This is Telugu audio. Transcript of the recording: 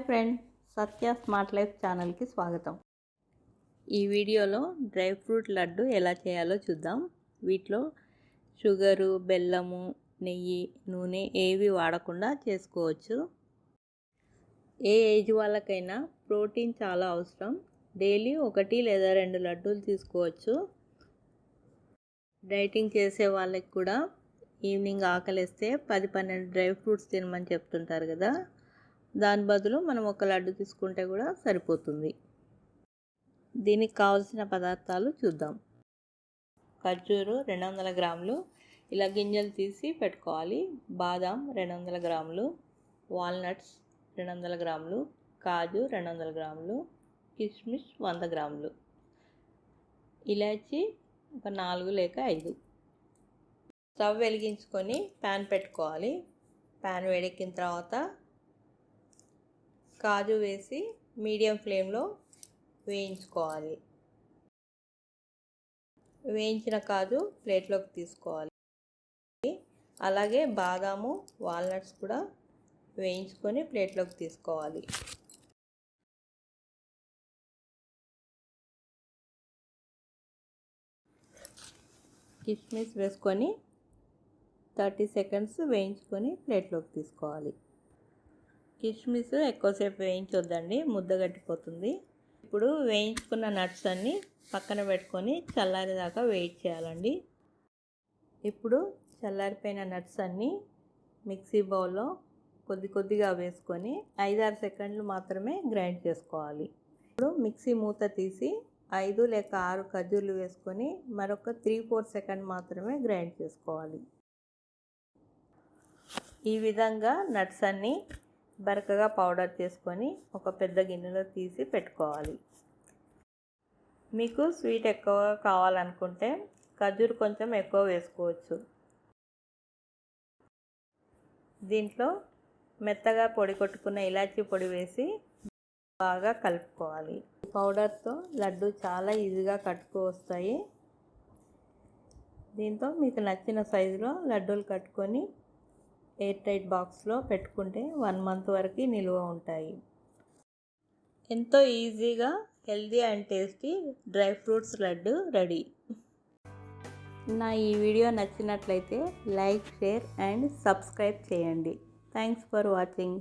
ఫ్రెండ్, సత్య స్మార్ట్ లైఫ్ ఛానల్కి స్వాగతం. ఈ వీడియోలో డ్రై ఫ్రూట్ లడ్డు ఎలా చేయాలో చూద్దాం. వీటిలో షుగరు, బెల్లము, నెయ్యి, నూనె ఏవి వాడకుండా చేసుకోవచ్చు. ఏ ఏజ్ వాళ్ళకైనా ప్రోటీన్ చాలా అవసరం. డైలీ 1 లేదా 2 లడ్డూలు తీసుకోవచ్చు. డైటింగ్ చేసే వాళ్ళకి కూడా ఈవినింగ్ ఆకలిస్తే 10-12 డ్రై ఫ్రూట్స్ తినమని చెప్తుంటారు కదా, దాని బదులు మనం ఒక లడ్డు తీసుకుంటే కూడా సరిపోతుంది. దీనికి కావాల్సిన పదార్థాలు చూద్దాం. ఖర్జూరు 200 గ్రాములు, ఇలా గింజలు తీసి పెట్టుకోవాలి. బాదాం 200 గ్రాములు, వాల్నట్స్ 200 గ్రాములు, కాజు 200 గ్రాములు, కిస్మిస్ 100 గ్రాములు, ఇలాచి ఒక 4 లేక 5. స్టవ్ వెలిగించుకొని ప్యాన్ పెట్టుకోవాలి. ప్యాన్ వేడెక్కిన తర్వాత కాజు వేసి మీడియం ఫ్లేమ్లో వేయించుకోవాలి. వేయించిన కాజు ప్లేట్లోకి తీసుకోవాలి. అలాగే బాదాము, వాల్నట్స్ కూడా వేయించుకొని ప్లేట్లోకి తీసుకోవాలి. కిస్మిస్ వేసుకొని 30 సెకండ్స్ వేయించుకొని ప్లేట్లోకి తీసుకోవాలి. కిస్మిస్ ఎక్కువసేపు వేయించొద్దండి, ముద్ద గట్టిపోతుంది. ఇప్పుడు వేయించుకున్న నట్స్ అన్నీ పక్కన పెట్టుకొని చల్లారేదాకా వెయిట్ చేయాలండి. ఇప్పుడు చల్లారిపోయిన నట్స్ అన్నీ మిక్సీ బౌల్లో కొద్దిగా వేసుకొని 5-6 సెకండ్లు మాత్రమే గ్రైండ్ చేసుకోవాలి. ఇప్పుడు మిక్సీ మూత తీసి 5 లేక 6 ఖర్జూర్లు వేసుకొని మరొక 3-4 సెకండ్ మాత్రమే గ్రైండ్ చేసుకోవాలి. ఈ విధంగా నట్స్ అన్నీ బరకగా పౌడర్ చేసుకొని ఒక పెద్ద గిన్నెలో తీసి పెట్టుకోవాలి. మీకు స్వీట్ ఎక్కువ కావాలనుకుంటే ఖర్జూరు కొంచెం ఎక్కువ వేసుకోవచ్చు. దీంట్లో మెత్తగా పొడి కొట్టుకున్న ఇలాచీ పొడి వేసి బాగా కలుపుకోవాలి. పౌడర్తో లడ్డు చాలా ఈజీగా కట్టుకు వస్తాయి. దీంతో మీకు నచ్చిన సైజులో లడ్డూలు కట్టుకొని ఎయిర్ టైట్ బాక్స్లో పెట్టుకుంటే 1 మంత్ వరకు నిల్వ ఉంటాయి. ఎంతో ఈజీగా healthy and tasty dry fruits laddu ready. నా ఈ వీడియో నచ్చినట్లయితే లైక్, షేర్ అండ్ సబ్స్క్రైబ్ చేయండి. Thanks for watching.